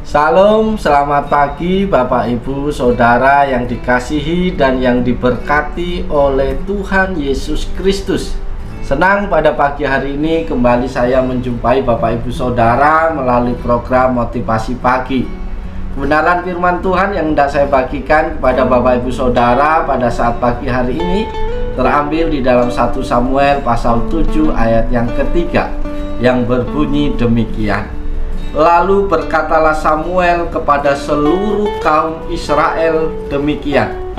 Salam, selamat pagi Bapak Ibu Saudara yang dikasihi dan yang diberkati oleh Tuhan Yesus Kristus. Senang pada pagi hari ini kembali saya menjumpai Bapak Ibu Saudara melalui program Motivasi Pagi. Kebenaran firman Tuhan yang hendak saya bagikan kepada Bapak Ibu Saudara pada saat pagi hari ini terambil di dalam 1 Samuel pasal 7 ayat yang ketiga yang berbunyi demikian. Lalu berkatalah Samuel kepada seluruh kaum Israel demikian: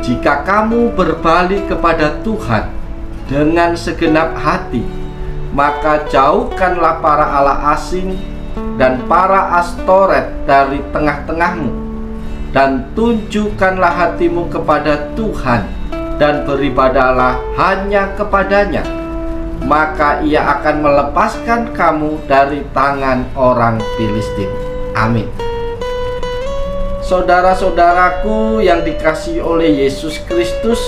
jika kamu berbalik kepada Tuhan dengan segenap hati, maka jauhkanlah para allah asing dan para Astoret dari tengah-tengahmu, dan tunjukkanlah hatimu kepada Tuhan dan beribadahlah hanya kepadanya, maka ia akan melepaskan kamu dari tangan orang Filistin. Amin. Saudara-saudaraku yang dikasihi oleh Yesus Kristus,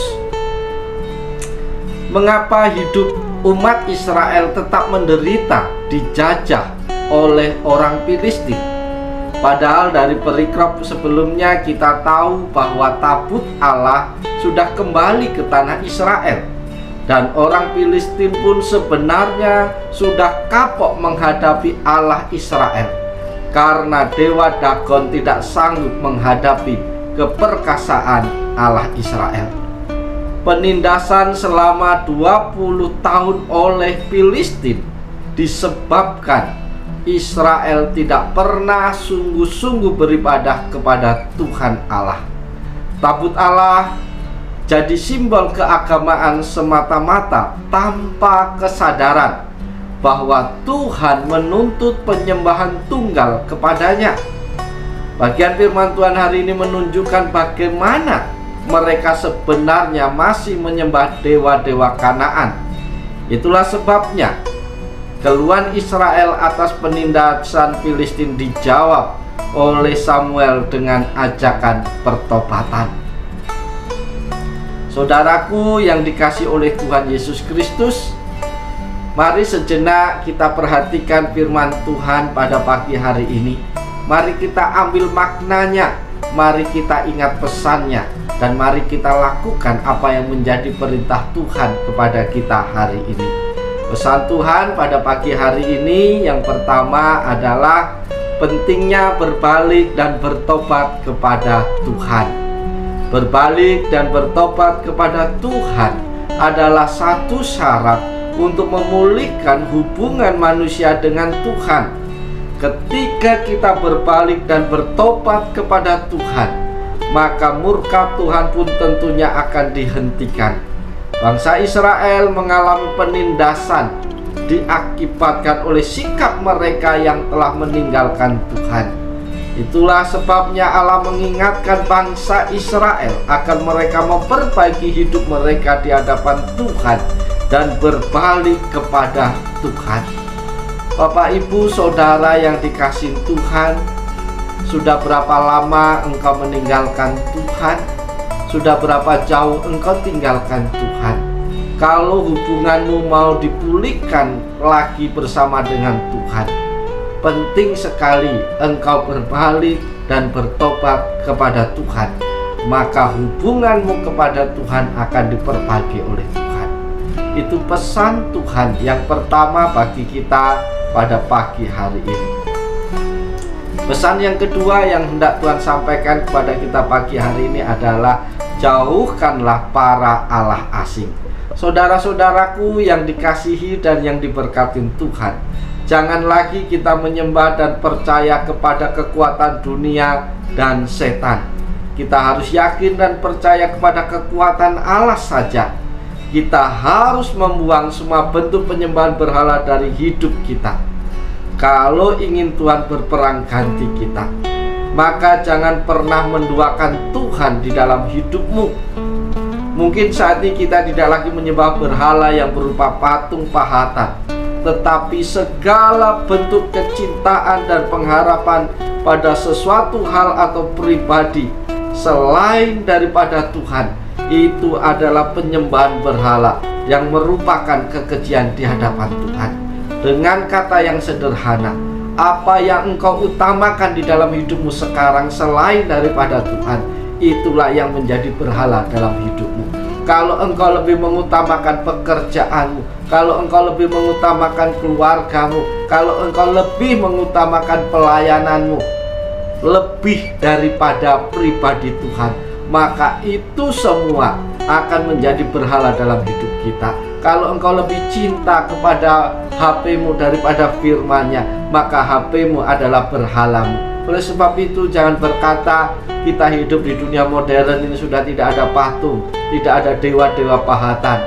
mengapa hidup umat Israel tetap menderita dijajah oleh orang Filistin? Padahal dari perikrop sebelumnya kita tahu bahwa tabut Allah sudah kembali ke tanah Israel. Dan orang Filistin pun sebenarnya sudah kapok menghadapi Allah Israel, karena dewa Dagon tidak sanggup menghadapi keperkasaan Allah Israel. Penindasan selama 20 tahun oleh Filistin disebabkan Israel tidak pernah sungguh-sungguh beribadah kepada Tuhan Allah. Tabut Allah jadi simbol keagamaan semata-mata tanpa kesadaran bahwa Tuhan menuntut penyembahan tunggal kepadanya. Bagian firman Tuhan hari ini menunjukkan bagaimana mereka sebenarnya masih menyembah dewa-dewa Kanaan. Itulah sebabnya keluhan Israel atas penindasan Filistin dijawab oleh Samuel dengan ajakan pertobatan. Saudaraku yang dikasihi oleh Tuhan Yesus Kristus, mari sejenak kita perhatikan firman Tuhan pada pagi hari ini. Mari kita ambil maknanya, mari kita ingat pesannya, dan mari kita lakukan apa yang menjadi perintah Tuhan kepada kita hari ini. Pesan Tuhan pada pagi hari ini yang pertama adalah pentingnya berbalik dan bertobat kepada Tuhan. Berbalik dan bertobat kepada Tuhan adalah satu syarat untuk memulihkan hubungan manusia dengan Tuhan. Ketika kita berbalik dan bertobat kepada Tuhan, maka murka Tuhan pun tentunya akan dihentikan. Bangsa Israel mengalami penindasan diakibatkan oleh sikap mereka yang telah meninggalkan Tuhan. Itulah sebabnya Allah mengingatkan bangsa Israel agar mereka memperbaiki hidup mereka di hadapan Tuhan dan berbalik kepada Tuhan. Bapak, Ibu, Saudara yang dikasihi Tuhan, sudah berapa lama engkau meninggalkan Tuhan? Sudah berapa jauh engkau tinggalkan Tuhan? Kalau hubunganmu mau dipulihkan lagi bersama dengan Tuhan, penting sekali engkau berbalik dan bertobat kepada Tuhan, maka hubunganmu kepada Tuhan akan diperbaiki oleh Tuhan. Itu pesan Tuhan yang pertama bagi kita pada pagi hari ini. Pesan yang kedua yang hendak Tuhan sampaikan kepada kita pagi hari ini adalah jauhkanlah para allah asing. Saudara-saudaraku yang dikasihi dan yang diberkati Tuhan, jangan lagi kita menyembah dan percaya kepada kekuatan dunia dan setan. Kita harus yakin dan percaya kepada kekuatan Allah saja. Kita harus membuang semua bentuk penyembahan berhala dari hidup kita. Kalau ingin Tuhan berperang ganti kita, maka jangan pernah menduakan Tuhan di dalam hidupmu. Mungkin saat ini kita tidak lagi menyembah berhala yang berupa patung pahatan, tetapi segala bentuk kecintaan dan pengharapan pada sesuatu hal atau pribadi selain daripada Tuhan, itu adalah penyembahan berhala yang merupakan kekejian di hadapan Tuhan. Dengan kata yang sederhana, Apa yang engkau utamakan di dalam hidupmu sekarang selain daripada Tuhan, itulah yang menjadi berhala dalam hidupmu. Kalau engkau lebih mengutamakan pekerjaanmu, kalau engkau lebih mengutamakan keluargamu, kalau engkau lebih mengutamakan pelayananmu lebih daripada pribadi Tuhan, maka itu semua akan menjadi berhala dalam hidup kita. Kalau engkau lebih cinta kepada HP-mu daripada firman-Nya, maka HP-mu adalah berhalamu. Oleh sebab itu, jangan berkata kita hidup di dunia modern ini sudah tidak ada patung, tidak ada dewa-dewa pahatan.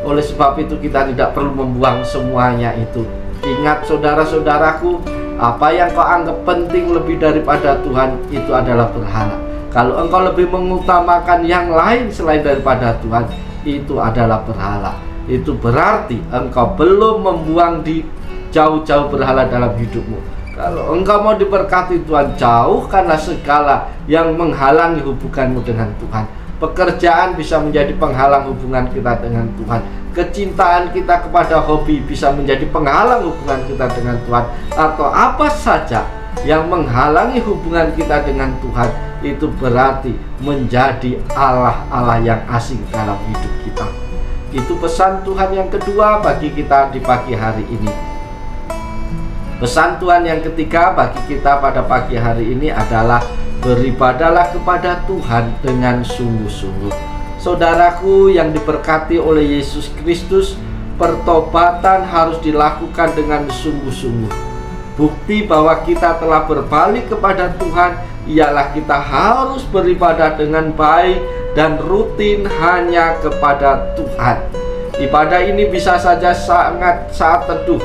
Oleh sebab itu, kita tidak perlu membuang semuanya itu. Ingat saudara-saudaraku, apa yang kau anggap penting lebih daripada Tuhan, itu adalah berhala. Kalau engkau lebih mengutamakan yang lain selain daripada Tuhan, itu adalah berhala. Itu berarti engkau belum membuang di jauh-jauh berhala dalam hidupmu. Kalau engkau mau diberkati Tuhan, jauhkanlah segala yang menghalangi hubunganmu dengan Tuhan. Pekerjaan bisa menjadi penghalang hubungan kita dengan Tuhan. Kecintaan kita kepada hobi bisa menjadi penghalang hubungan kita dengan Tuhan. Atau apa saja yang menghalangi hubungan kita dengan Tuhan, itu berarti menjadi Allah-Allah yang asing dalam hidup kita. Itu pesan Tuhan yang kedua bagi kita di pagi hari ini. Pesan Tuhan yang ketiga bagi kita pada pagi hari ini adalah beribadahlah kepada Tuhan dengan sungguh-sungguh. Saudaraku yang diberkati oleh Yesus Kristus, pertobatan harus dilakukan dengan sungguh-sungguh. Bukti bahwa kita telah berbalik kepada Tuhan ialah kita harus beribadah dengan baik dan rutin hanya kepada Tuhan. Ibadah ini bisa saja saat teduh,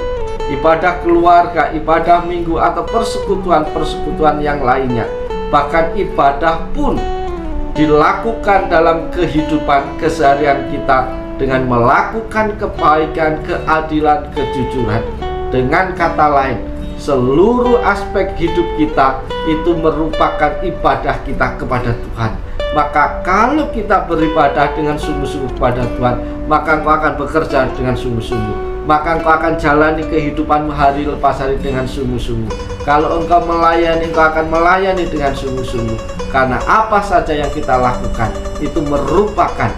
ibadah keluarga, ibadah minggu, atau persekutuan-persekutuan yang lainnya. Bahkan ibadah pun dilakukan dalam kehidupan keseharian kita dengan melakukan kebaikan, keadilan, kejujuran. Dengan kata lain, seluruh aspek hidup kita itu merupakan ibadah kita kepada Tuhan. Maka kalau kita beribadah dengan sungguh-sungguh kepada Tuhan, maka engkau akan bekerja dengan sungguh-sungguh. Maka engkau akan jalani kehidupanmu hari lepas hari dengan sungguh-sungguh. Kalau engkau melayani, engkau akan melayani dengan sungguh-sungguh. Karena apa saja yang kita lakukan itu merupakan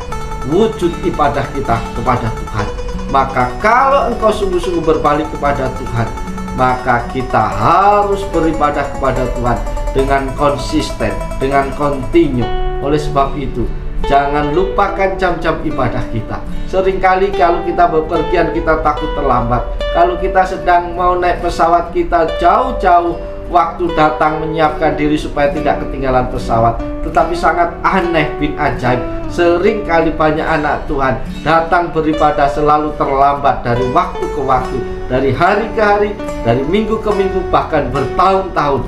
wujud ibadah kita kepada Tuhan. Maka kalau engkau sungguh-sungguh berbalik kepada Tuhan, maka kita harus beribadah kepada Tuhan dengan konsisten, dengan kontinu. Oleh sebab itu, jangan lupakan jam-jam ibadah kita. Seringkali kalau kita bepergian, kita takut terlambat. Kalau kita sedang mau naik pesawat, kita jauh-jauh waktu datang menyiapkan diri supaya tidak ketinggalan pesawat. Tetapi sangat aneh bin ajaib, seringkali banyak anak Tuhan datang beribadah selalu terlambat dari waktu ke waktu, dari hari ke hari, dari minggu ke minggu, bahkan bertahun-tahun.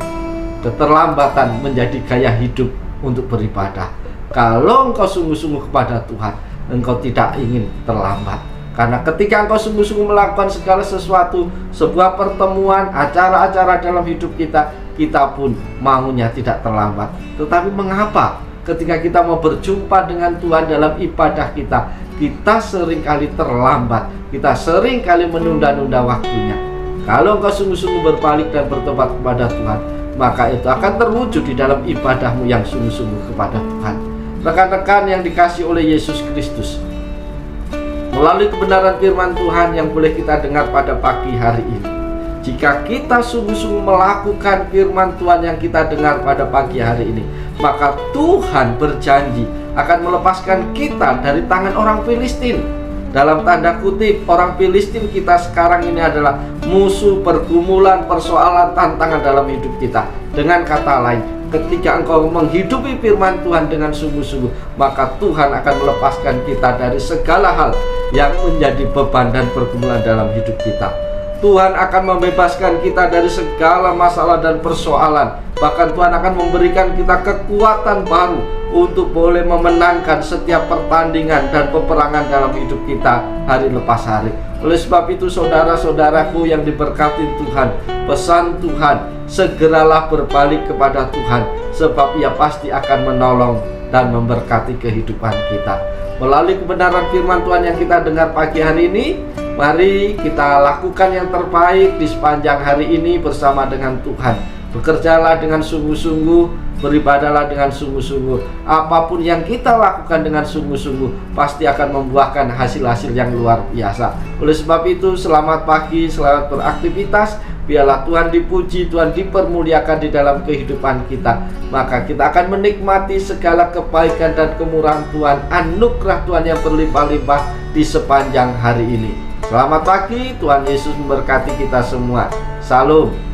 Keterlambatan menjadi gaya hidup untuk beribadah. Kalau engkau sungguh-sungguh kepada Tuhan, engkau tidak ingin terlambat. Karena ketika engkau sungguh-sungguh melakukan segala sesuatu, sebuah pertemuan, acara-acara dalam hidup kita, kita pun maunya tidak terlambat. Tetapi mengapa ketika kita mau berjumpa dengan Tuhan dalam ibadah kita, kita seringkali terlambat, kita seringkali menunda-nunda waktunya? Kalau engkau sungguh-sungguh berbalik dan bertobat kepada Tuhan, maka itu akan terwujud di dalam ibadahmu yang sungguh-sungguh kepada Tuhan. Rekan-rekan yang dikasihi oleh Yesus Kristus, melalui kebenaran firman Tuhan yang boleh kita dengar pada pagi hari ini, jika kita sungguh-sungguh melakukan firman Tuhan yang kita dengar pada pagi hari ini, maka Tuhan berjanji akan melepaskan kita dari tangan orang Filistin. Dalam tanda kutip, orang Filistin kita sekarang ini adalah musuh, pergumulan, persoalan, tantangan dalam hidup kita. Dengan kata lain, ketika engkau menghidupi firman Tuhan dengan sungguh-sungguh, maka Tuhan akan melepaskan kita dari segala hal yang menjadi beban dan pergumulan dalam hidup kita. Tuhan akan membebaskan kita dari segala masalah dan persoalan. Bahkan Tuhan akan memberikan kita kekuatan baru untuk boleh memenangkan setiap pertandingan dan peperangan dalam hidup kita hari lepas hari. Oleh sebab itu, saudara-saudaraku yang diberkati Tuhan, pesan Tuhan, segeralah berbalik kepada Tuhan, sebab Ia pasti akan menolong dan memberkati kehidupan kita. Melalui kebenaran firman Tuhan yang kita dengar pagi hari ini, Mari kita lakukan yang terbaik di sepanjang hari ini bersama dengan Tuhan. Bekerjalah dengan sungguh-sungguh, beribadahlah dengan sungguh-sungguh. Apapun yang kita lakukan dengan sungguh-sungguh pasti akan membuahkan hasil-hasil yang luar biasa. Oleh sebab itu, selamat pagi, selamat beraktivitas. Biarlah Tuhan dipuji, Tuhan dipermuliakan di dalam kehidupan kita. Maka kita akan menikmati segala kebaikan dan kemurahan Tuhan, anugerah Tuhan yang berlimpah-limpah di sepanjang hari ini. Selamat pagi, Tuhan Yesus memberkati kita semua. Salam.